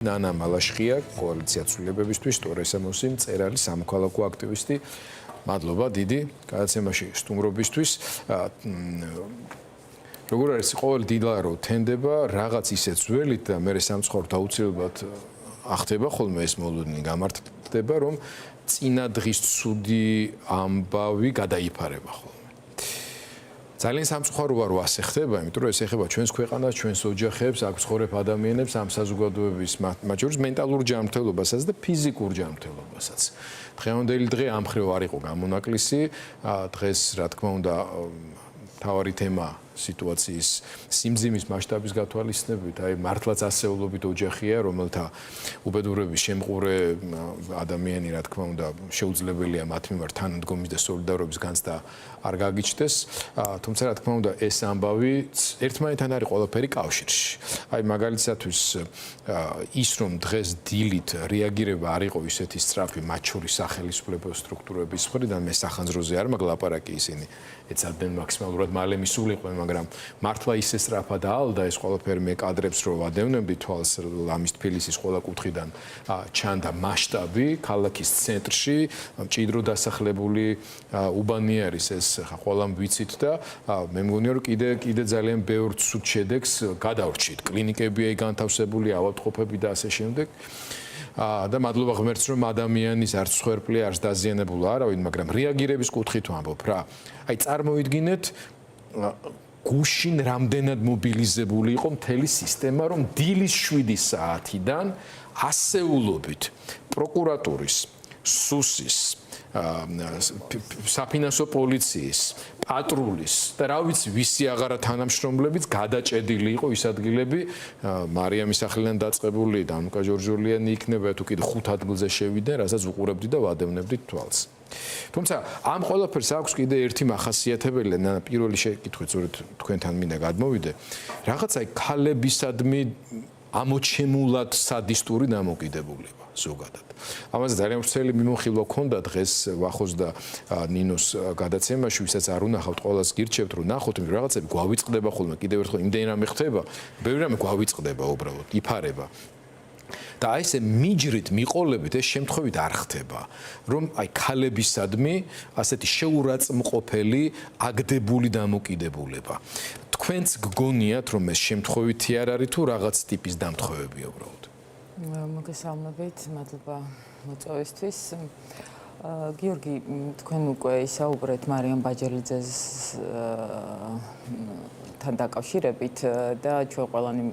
ნანა მალაშხია, კოალიცია ცვლილებებისთვის, ტორესამოსი, მწერალი, სამოქალაქო აქტივისტი. მადლობა დიდი გადაცემაში სტუმრობისთვის. როგორ არის ყოველ დილარო თენდება რაღაც ისეთ ძველით და მე სამწუხაროდ აუცილებლად ახდება ხოლმე ეს მოლოდინი გამართლდება, რომ წინა დღის ცუდი ამბავი გადაიფარება ხოლმე. ძალიან სამწუხაროა რომ ასე ხდება, იმიტომ რომ ეს ეხება ჩვენს ქვეყანას, ჩვენს ოჯახებს, აქ ცხოვრებ ადამიანებს, ამ საზოგადოების მათ შორის მენტალურ ჯანმრთელობასაც და ფიზიკურ ჯანმრთელობასაც. დღევანდელი დღე ამ მხრივ არ იყო გამონაკლისი, დღეს რა თქმა უნდა თავარი თემა სიტუაციის სიმძიმის მასშტაბის გათვალისწინებით, აი მართლაც ასეულობით ოჯახია, რომელთა უბედურების შემყურე ადამიანი, რა თქმა უნდა, შეუძლებელია მათ მიმართ თანადგომის და სოლიდარობის განცდა არ გაგიჩნდეს, თუმცა რა თქმა უნდა ეს ამბავი ერთმანეთთან არის ყველაფერი კავშირში. აი მაგალითად ის რომ დღეს დილით რეაგირება არ იყო ისეთი სწრაფი მათ შორის სახელმწიფო სტრუქტურების მხრიდან, მე სახანძროზე არ მაგ ლაპარაკი ისინი ეცადნენ მაქსიმალურად მალე მისულიყვნენ, მაგრამ მართლა ისე სწრაფად აალდა ეს ყველაფერი მე კადრებს რო ვადევნებდი თვალს ლამის თბილისის ყველა კუთხიდან ჩანდა მასშტაბი ქალაქის ცენტრში მჭიდრო დასახლებული უბანი არის ეს ყველამ ვიცით და მე მგონია რომ კიდე ძალიან ბევრ ცუდ შედეგს გადავრჩით კლინიკებია განთავსებული ავადმყოფები და ასე შემდეგ და მადლობა ღმერთს რომ ადამიანის არც ხერფლი არც დაზიანებულა არავინ მაგრამ რეაგირების კუთხით ვამბობ რა აი წარმოვიდგინეთ გუშინ რამდენად მობილიზებული იყო მთელი სისტემა, რომ დილის 7 საათიდან ასეულობით პროკურატურის, სუსის, საფინანსო პოლიციის, პატრულის და რა ვიცი, ვისი აღარა თანამშრომლებიც გადაჭედილი იყო ის ადგილები, მარიამის სახლიდან დაწყებული, დანუკა ჯორჯოლიანი იქნება, თუ კიდე 5 ადგილზე შევიდნენ, რასაც უყურებდი და ვადევნებდით თვალს. თუმცა ამ ყველაფერს აქვს კიდე ერთი მახასიათებელი და პირველი შეკითხვით ზოგადად თქვენთან მინდა გადმოვიდე რაღაც აი ქალებისადმი ამოჩემულად სადისტური დამოკიდებულება ზოგადად ამაზე ძალიან ვრცელი მიმოხილვა ქონდა დღეს ვახოს და ნინოს გადაცემაში ვისაც არ უნახავთ ყველას გირჩევთ რომ ნახოთ იმიტომ რაღაცები გვავიწყდება ხოლმე კიდევ ერთხელ იმდენი რამე ხდება ბევრი რამე გვავიწყდება უბრალოდ იფარება და აი ესე მიჯრით მიყოლებით ეს შემთხვევით არ ხდება რომ აი ქალებისადმი ასეთი შეურაცხმყოფელი აგდებული დამოკიდებულება თქვენც გგონიათ რომ ეს შემთხვევითი არ არის თუ რაღაც ტიპის დამთხოვებია უბრალოდ მოგესალმებით მადლობა მოწვევისთვის გიორგი თქვენ უკვე ისაუბრეთ მარიამ ბაჯელიძეს თან დაკავშირებით და ჩვენ ყველანი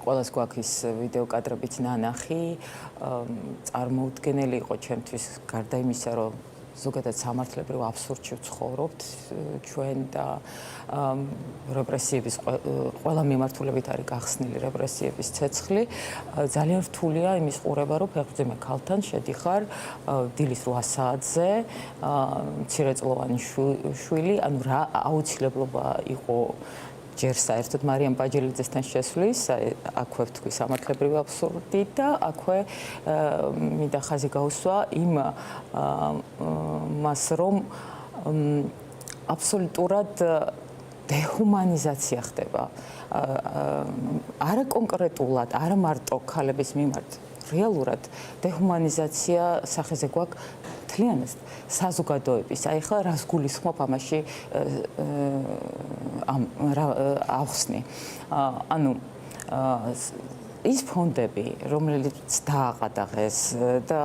ყველას გვაქვს ვიდეო კადრებით ნანახი წარმოუდგენელი იყო ჩემთვის გარდა იმისა რომ ზოგადად სამართლებრივ აბსურდში ვცხოვრობთ ჩვენ და რეპრესიების ყველა მიმართულებით არის გახსნილი რეპრესიების ცეცხლი ძალიან რთულია იმის ყურება რომ ფეხბურთზე ქალთან შედიხარ დილის 8 საათზე მცირეწლოვანი შვილი ანუ რა აუცილებლობა იყო ჯერ საერთოდ მარიამ ბაჯელიძესთან შესვლის, აქვე თქვი სამართლებრივი აბსურდი და აქვე მინდა ხაზი გაუსვა იმ მას რომ აბსოლუტურად დეჰუმანიზაცია ხდება. არა კონკრეტულად, არა მარტო ქალების მიმართ, რეალურად დეჰუმანიზაცია სახეზე გვაქვს თლიანად საზოგადოების. აი ხა რას გულისხმობ ამაში ახსნი. ანუ ის ფონდები, რომლებიც დააყადაღეს და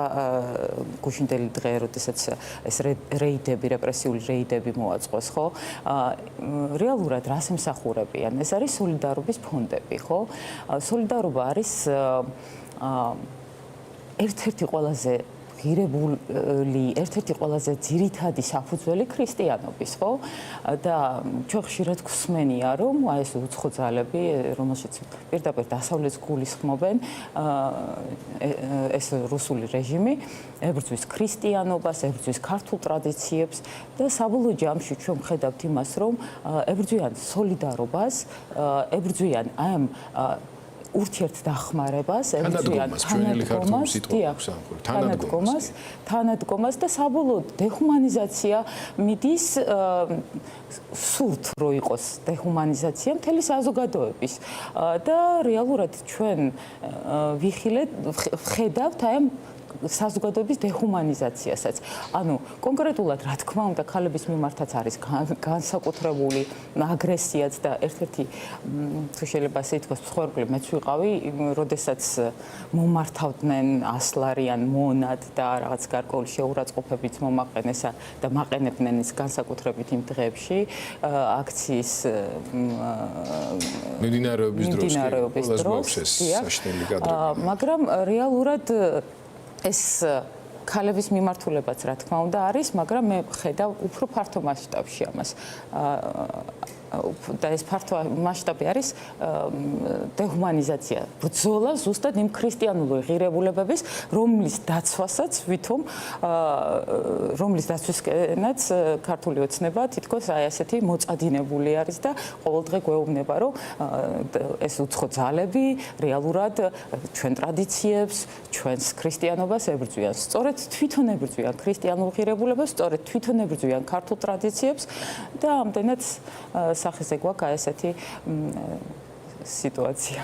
გუშინდელი დღე, როდესაც ეს რეიდები, რეპრესიული რეიდები მოაწყოს, ხო? რეალურად რას ემსახურებიან? ეს არის სოლიდარობის ფონდები, ხო? სოლიდარობა არის ერთ-ერთი ყველაზე ღირებული ერთ-ერთი ყველაზე ძირითადი საფუძველი ქრისტიანობის, ხო? და ჩვენ ხშირად გვსმენია, რომ აი ეს უცხო ძალები, რომელშიც პირდაპირ დასავლეთს გულისხმობენ, ეს რუსული რეჟიმი ებრძვის ქრისტიანობას, ებრძვის ქართულ ტრადიციებს და საბოლოო ჯამში ჩვენ ვხედავთ იმას, რომ ებრძვიან სოლიდარობას, ებრძვიან აი ამ ურთიერთდახმარებას, თანადგომას და საბოლოოდ დეჰუმანიზაცია მიდის სურთ რო იყოს დეჰუმანიზაცია მთელი საზოგადოების და რეალურად ჩვენ ვხედავთ აი ამ საზოგადოების დეჰუმანიზაციასაც. ანუ კონკრეტულად რა თქმა უნდა ქალების მიმართაც არის განსაკუთრებული აგრესიაც და ერთ-ერთი თუ შეიძლება ასე ითქვას მსხვერპლი მეც ვიყავი, როდესაც მომართავდნენ ასლარიან მონად და რაღაც გარკვეული შეურაცხყოფებით მომაყენესა და მაყენებდნენ ის განსაკუთრებით იმ დღეებში აქციის მიმდინარეობის დროს საშინელი კადრები. მაგრამ რეალურად ეს ქალების მიმართულებაც რა თქმა უნდა არის, მაგრამ მე ხედავ უფრო ფართო მასშტაბში ამას. და ეს ფართო მასშტაბი არის დეჰუმანიზაცია. ბრძოლა ზუსტად იმ ქრისტიანული ღირებულებების, რომლის დაცვასაც ვითომ რომლის დაცვისკენაც ქართული ოცნება თითქოს აი ასეთი მოწადინებული არის და ყოველდღე გვეუბნება, რომ ეს უცხო ძალები რეალურად ჩვენ ტრადიციებს, ჩვენს ქრისტიანობას ებრძვიან. სწორედ თვითონ ებრძვიან ქრისტიანულ ღირებულებებს, სწორედ თვითონ ებრძვიან ქართულ ტრადიციებს და ამდენად სახეზე გვაქვს ესეთი სიტუაცია.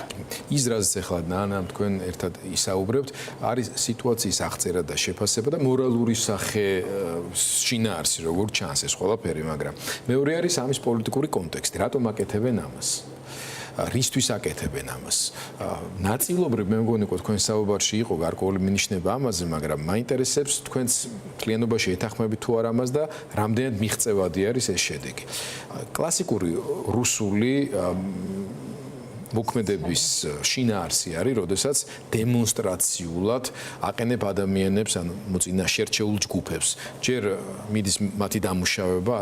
ის რაზეც ახლა ნანა თქვენ ერთად ისაუბრებთ, არის სიტუაციის აღწერა და შეფასება და მორალური სახე შინაარსი, როგორ ჩანს ეს ყველაფერი, მაგრამ მეორე არის ამის პოლიტიკური კონტექსტი. რატომ აკეთებენ ამას? რისთვის აკეთებენ ამას? ნაწილობრივ მე მგონი თქვენ საუბარში იყო გარკვეული მინიშნება ამაზე, მაგრამ მაინტერესებს თქვენს კლიენტობაში ეთანხმებით თუ არა ამას და რამდენად მიღწევადი არის ეს შედეგი. კლასიკური რუსული მოქმედების შინაარსი არის, როდესაც დემონსტრაციულად აყენებ ადამიანებს, ანუ მოწინაშე რჩეულ ჯგუფებს. ჯერ მიდის მათი დამუშავება,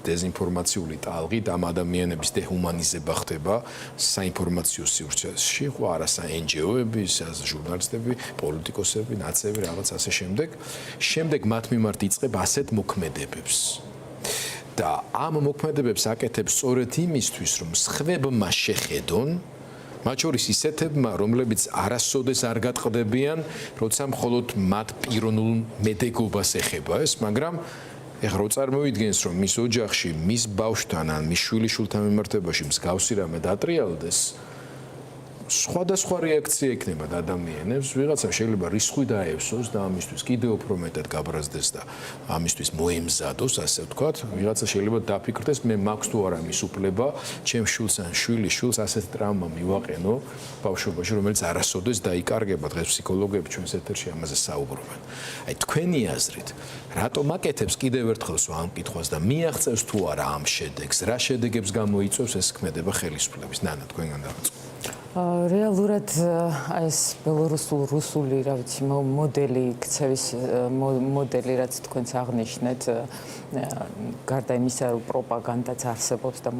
დეზინფორმაციული ტალღით, ამ ადამიანების დეჰუმანიზება ხდება საინფორმაციო სივრცეში, ხო არა NGO-ები, ჟურნალისტები, პოლიტიკოსები, ნაცები, რაღაც ასე შემდეგ. შემდეგ მათ მიმართ იწყებ ასეთ მოქმედებებს. და ამ მოქმედებებს აკეთებს სწორედ იმისთვის, რომ სხვებმა შეხედონ, მათ შორის ისეთებმა, რომლებიც არასოდეს არ გატყდებიან, როცა მხოლოდ მათ პიროვნულ მედეგობას ეხება ეს, მაგრამ ეხლა რო წარმოვიდგენს, რომ მის ოჯახში, მის ბავშვთან ან მის შვილიშვილთან მიმართებაში მსგავსი რამე დატრიალდეს, სხვადასხვა რეაქცია ექნება ადამიანებს, ვიღაცა შეიძლება რისხვი დაევსოს და ამისთვის კიდევ უფრო მეტად გაბრაზდეს და ამისთვის მოემზადოს, ასე ვთქვათ, ვიღაცა შეიძლება დაფიქრდეს, მე მაქვს თუ არა მის უფლება, ჩემს შვილს ან შვილიშვილს ასეთ ტრავმა მივაყენო ბავშვობაში, რომელიც არასოდეს დაიკარგება. დღეს ფსიქოლოგები ჩვენს ეთერში ამაზე საუბრობენ. აი თქვენი აზრით, რატომ აკეთებს კიდევ ერთხელ ამ კითხვას და მიაღწევს თუ არა ამ შედეგს? რა შედეგებს გამოიწვევს ეს ქმედება ხელისუფლების? ნანა, თქვენგან დავიწყო. რეალურად ეს ბელორუსულ-რუსული, რა ვიცი, მოდელი, ქცევის მოდელი, რაც თქვენც აღნიშნეთ, გარდა იმისა, რომ პროპაგანდაც არსებობს და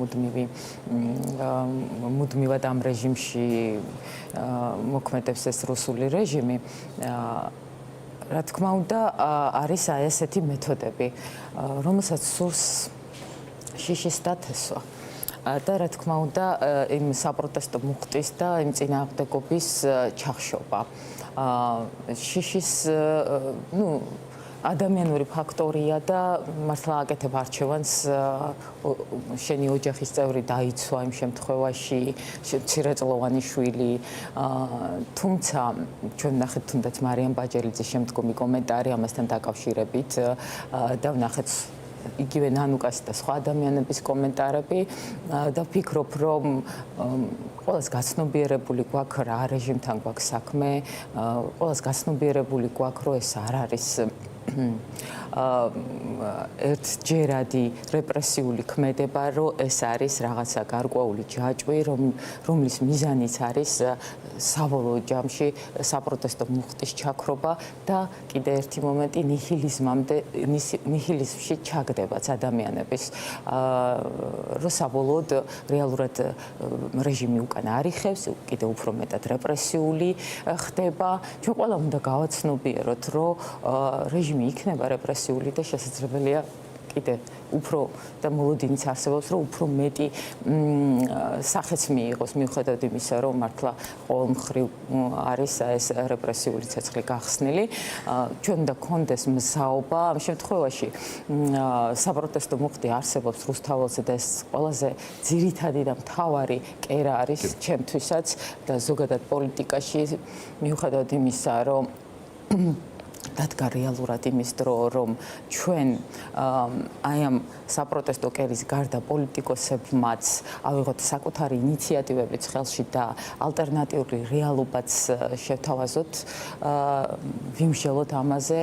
მუდმივად ამ რეჟიმში მოქმედებს ეს რუსული რეჟიმი, რა თქმა უნდა, არის აი ესეთი მეთოდები, რომელსაც სურს შიშის დათესვა. და რა თქმა უნდა იმ საპროტესტო მუხტის და იმ წინააღმდეგობის ჩახშობა. შიშის ადამიანური ფაქტორია და მართლა აკეთებ არჩევანს შენი ოჯახის წევრი დაიცვა იმ შემთხვევაში, მცირეწლოვანი შვილი, თუმცა ჩვენ ნახეთ თუნდაც მარიამ ბაჯელიძის შემდგომი კომენტარი ამასთან დაკავშირებით და ვნახეთ იგივე ნანუკას და სხვა ადამიანების კომენტარები და ვფიქრობ, რომ ყველას გაცნობიერებული გვაქვს რა რეჟიმთან გვაქვს საქმე, ყველას გაცნობიერებული გვაქვს, რომ ეს არ არის ერთჯერადი რეპრესიული ქმედება, რომ ეს არის რაღაცა გარკვეული ჯაჭვი, რომლის მიზანიც არის საბოლოო ჯამში საპროტესტო მუხტის ჩაქრობა და კიდე ერთი მომენტი ნიჰილიზმში ჩაგდებაც ადამიანების. რომ საბოლოოდ რეალურად რეჟიმი უკან არიხევს, კიდე უფრო მეტად რეპრესიული ხდება. ჩვენ ყველა უნდა გავაცნობიეროთ, რომ რეჟიმი იქნება რეპრესიული და შესაძლებელია კიდე უფრო და მოლოდინიც არსებობს, რომ უფრო მეტი სახეც მიიღოს მიუხედავად იმისა, რომ მართლა ყოველ მხრივ არის ეს რეპრესიული ცეცხლი გახსნილი. ჩვენ უნდა გქონდეს მზაობა ამ შემთხვევაში საპროტესტო მუხტი არსებობს რუსთაველზე და ეს ყველაზე ძირითადი და მთავარი კერა არის ჩემთვისაც და ზოგადად პოლიტიკაში მიუხედავად იმისა, რომ დადგა რეალურად იმის დრო, რომ ჩვენ აი ამ საპროტესტო კერის გარდა პოლიტიკოსებმაც ავიღოთ საკუთარი ინიციატივებიც ხელში და ალტერნატიული რეალობაც შევთავაზოთ, ვიმსჯელოთ ამაზე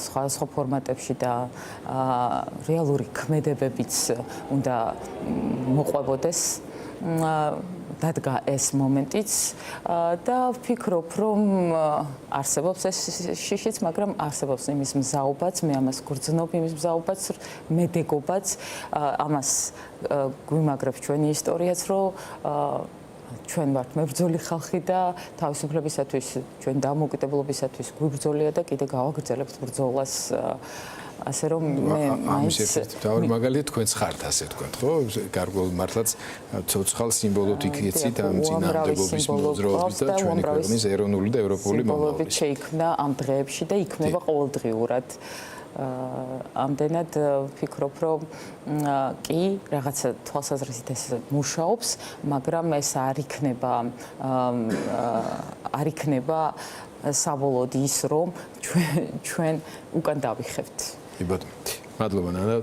სხვა ფორმატებში და რეალური ქმედებებიც უნდა მოყვებოდეს. დადგა ეს მომენტიც და ვფიქრობ, რომ არსებობს ეს შიშიც, მაგრამ არსებობს იმის მზაობაც, მე ამას გრძნობ იმის მზაობაც, მედეგობაც, ამას გვიმაგრებს ჩვენი ისტორიაც, რომ ჩვენ ვართ მებრძოლი ხალხი და თავისუფლებისათვის, ჩვენ დამოუკიდებლობისათვის გვიბრძოლია და კიდე გავაგრძელებთ ბრძოლას. ასე რომ მე ამის ერთ-ერთი მთავარი მაგალითი თქვენც ხართ, ასე ვთქვათ, ხო? გარკვეულ მართლაც ცოცხალ სიმბოლოდ იქცით ამ წინააღმდეგობის მოძრაობის და ჩვენი ქვეყნის ეროვნული და ევროპული მომავლის. შეიქმნა ამ დღეებში და იქმნება ყოველდღიურად. ამდენად ვფიქრობ, რომ კი, რაღაცა თვალსაზრისით ეს მუშაობს, მაგრამ ეს არ იქნება საბოლოოდ ის, რომ ჩვენ უკან დავიხევთ. მადლობა ნანა,